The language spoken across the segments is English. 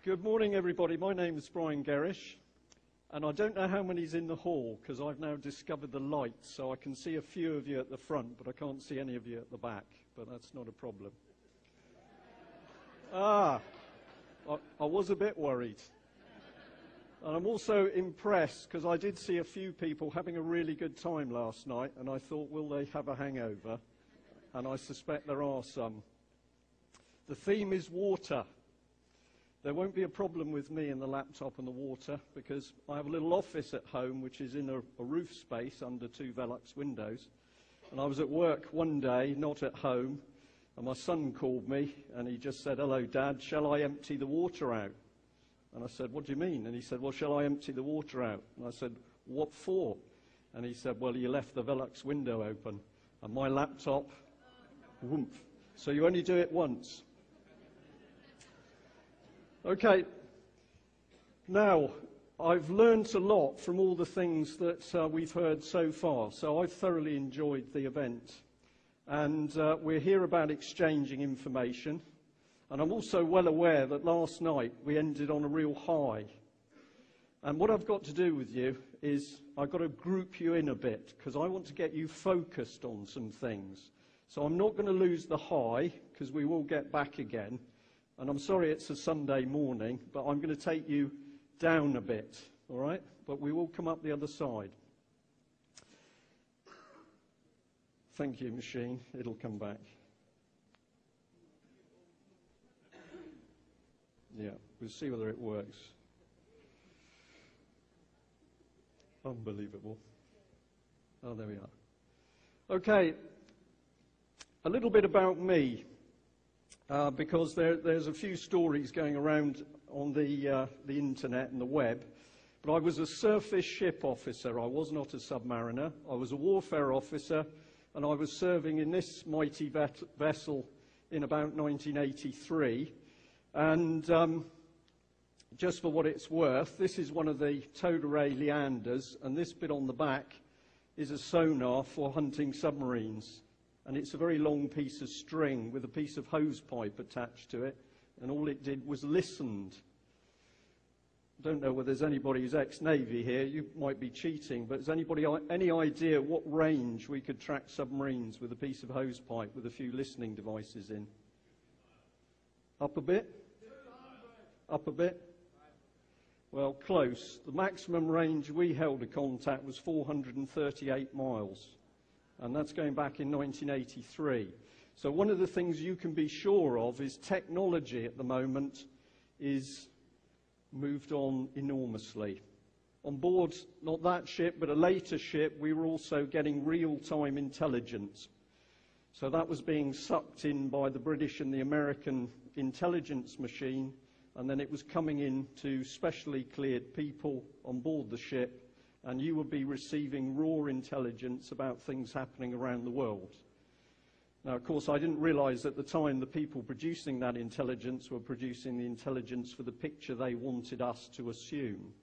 Good morning, everybody. My name is Brian Gerrish, and I don't know how many's in the hall because I've now discovered the lights, so I can see a few of you at the front, but I can't see any of you at the back, but that's not a problem. I was a bit worried. And I'm also impressed because I did see a few people having a really good time last night, and I thought, will they have a hangover? And I suspect there are some. The theme is water. There won't be a problem with me and the laptop and the water because I have a little office at home which is in a roof space under 2 Velux windows. And I was at work one day, not at home, and my son called me and he just said, "Hello, Dad, shall I empty the water out?" And I said, "What do you mean?" And he said, "Well, shall I empty the water out?" And I said, "What for?" And he said, "Well, you left the Velux window open." And my laptop, whoomp. So you only do it once. Okay, now I've learned a lot from all the things that we've heard so far, so I've thoroughly enjoyed the event. And we're here about exchanging information, and I'm also well aware that last night we ended on a real high. And what I've got to do with you is I've got to group you in a bit, because I want to get you focused on some things. So I'm not going to lose the high, because we will get back again. And I'm sorry it's a Sunday morning, but I'm going to take you down a bit, all right? But we will come up the other side. Thank you, machine. It'll come back. Yeah, we'll see whether it works. Unbelievable. Oh, there we are. Okay, a little bit about me. Because there's a few stories going around on the internet and the web. But I was a surface ship officer. I was not a submariner. I was a warfare officer, and I was serving in this mighty vessel in about 1983. And just for what it's worth, this is one of the towed array Leanders, and this bit on the back is a sonar for hunting submarines. And it's a very long piece of string with a piece of hose pipe attached to it, and all it did was listened. I don't know whether there's anybody who's ex-Navy here. You might be cheating, but has anybody any idea what range we could track submarines with a piece of hose pipe with a few listening devices in? Up a bit? Up a bit? Well, close. The maximum range we held a contact was 438 miles. And that's going back in 1983. So one of the things you can be sure of is technology at the moment is moved on enormously. On board, not that ship, but a later ship, we were also getting real-time intelligence. So that was being sucked in by the British and the American intelligence machine, and then it was coming in to specially cleared people on board the ship, and you would be receiving raw intelligence about things happening around the world. Now, of course, I didn't realize at the time the people producing that intelligence were producing the intelligence for the picture they wanted us to assume.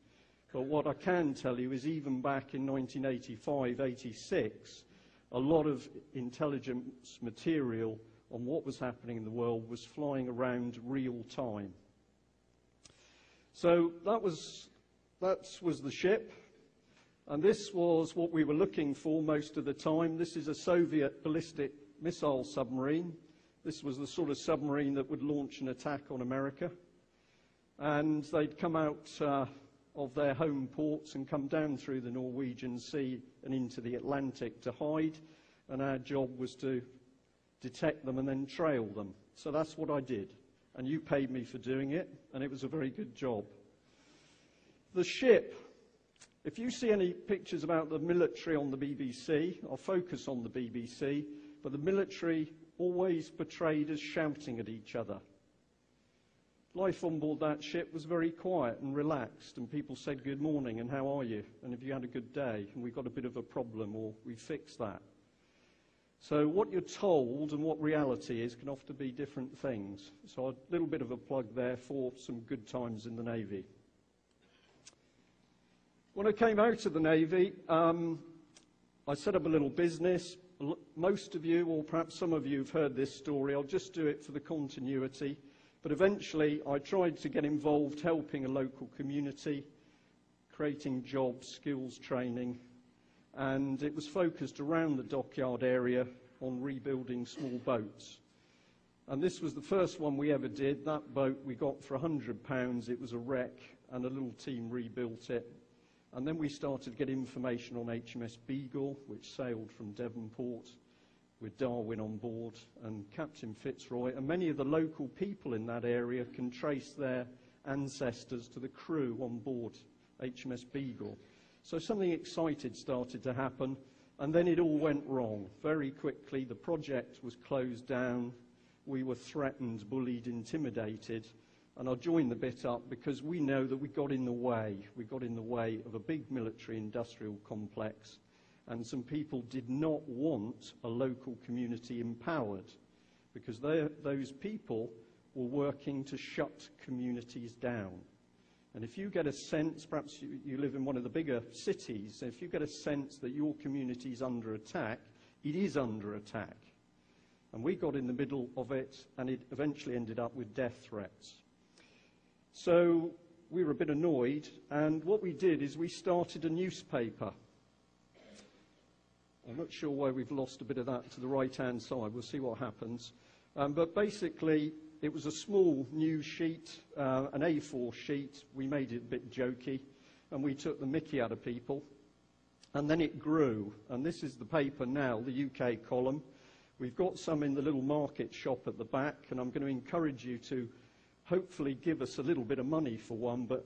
But what I can tell you is even back in 1985, 86, a lot of intelligence material on what was happening in the world was flying around real time. So that was the ship. And this was what we were looking for most of the time. This is a Soviet ballistic missile submarine. This was the sort of submarine that would launch an attack on America. And they'd come out of their home ports and come down through the Norwegian Sea and into the Atlantic to hide. And our job was to detect them and then trail them. So that's what I did. And you paid me for doing it, and it was a very good job. The ship. If you see any pictures about the military on the BBC, I'll focus on the BBC, but the military always portrayed as shouting at each other. Life on board that ship was very quiet and relaxed, and people said good morning and how are you, and have you had a good day, and we've got a bit of a problem, or we fixed that. So what you're told and what reality is can often be different things. So a little bit of a plug there for some good times in the Navy. When I came out of the Navy, I set up a little business. Most of you, or perhaps some of you, have heard this story. I'll just do it for the continuity. But eventually, I tried to get involved helping a local community, creating jobs, skills training, and it was focused around the dockyard area on rebuilding small boats. And this was the first one we ever did. That boat we got for £100. It was a wreck, and a little team rebuilt it. And then we started to get information on HMS Beagle, which sailed from Devonport with Darwin on board and Captain Fitzroy. And many of the local people in that area can trace their ancestors to the crew on board HMS Beagle. So something exciting started to happen, and then it all went wrong. Very quickly, the project was closed down. We were threatened, bullied, intimidated. And I'll join the bit up because we know that we got in the way. We got in the way of a big military-industrial complex, and some people did not want a local community empowered because those people were working to shut communities down. And if you get a sense, perhaps you live in one of the bigger cities, if you get a sense that your community is under attack, it is under attack. And we got in the middle of it, and it eventually ended up with death threats. So we were a bit annoyed, and what we did is we started a newspaper. I'm not sure why we've lost a bit of that to the right-hand side. We'll see what happens. But basically, it was a small news sheet, an A4 sheet. We made it a bit jokey, and we took the mickey out of people. And then it grew, and this is the paper now, the UK column. We've got some in the little market shop at the back, and I'm going to encourage you to hopefully give us a little bit of money for one, but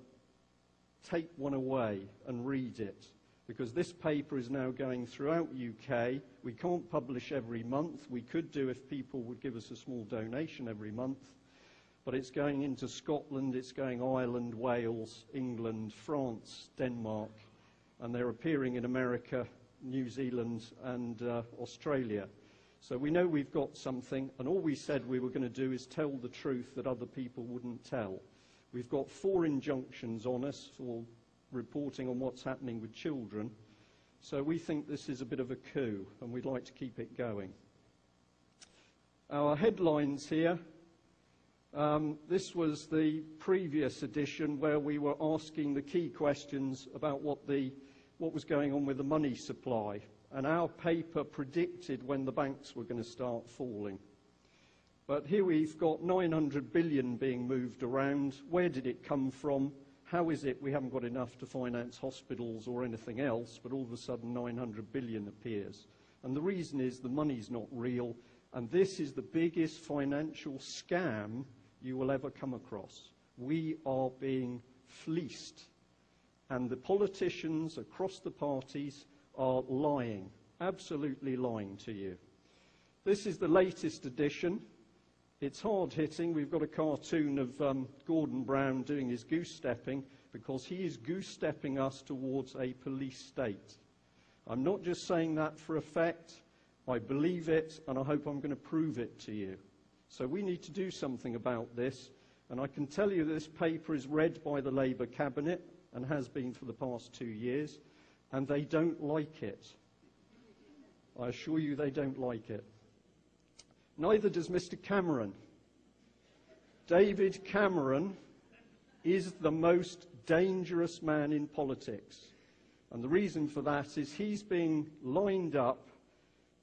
take one away and read it, because this paper is now going throughout UK. We can't publish every month. We could do if people would give us a small donation every month, but it's going into Scotland, it's going Ireland, Wales, England, France, Denmark, and they're appearing in America, New Zealand, and Australia. So we know we've got something, and all we said we were going to do is tell the truth that other people wouldn't tell. We've got 4 injunctions on us for reporting on what's happening with children. So we think this is a bit of a coup, and we'd like to keep it going. Our headlines here. This was the previous edition where we were asking the key questions about what was going on with the money supply. And our paper predicted when the banks were going to start falling. But here we've got 900 billion being moved around. Where did it come from? How is it we haven't got enough to finance hospitals or anything else, but all of a sudden 900 billion appears? And the reason is the money's not real, and this is the biggest financial scam you will ever come across. We are being fleeced, and the politicians across the parties are lying, absolutely lying to you. This is the latest edition. It's hard-hitting. We've got a cartoon of Gordon Brown doing his goose-stepping because he is goose-stepping us towards a police state. I'm not just saying that for effect. I believe it, and I hope I'm going to prove it to you. So we need to do something about this, and I can tell you this paper is read by the Labour Cabinet and has been for the past 2 years. And they don't like it. I assure you they don't like it. Neither does Mr. Cameron. David Cameron is the most dangerous man in politics. And the reason for that is he's being lined up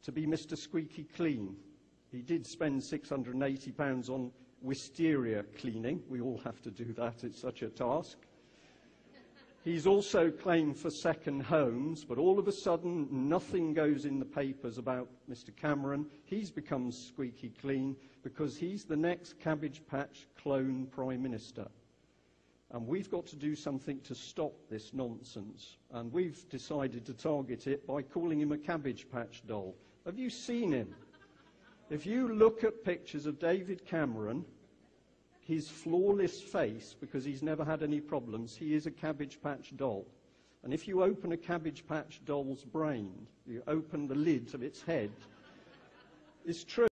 to be Mr. Squeaky Clean. He did spend £680 on wisteria cleaning. We all have to do that. It's such a task. He's also claimed for second homes, but all of a sudden nothing goes in the papers about Mr. Cameron. He's become squeaky clean because he's the next Cabbage Patch clone Prime Minister. And we've got to do something to stop this nonsense. And we've decided to target it by calling him a Cabbage Patch doll. Have you seen him? If you look at pictures of David Cameron, his flawless face, because he's never had any problems, he is a Cabbage Patch doll. And if you open a Cabbage Patch doll's brain, you open the lid of its head, it's true.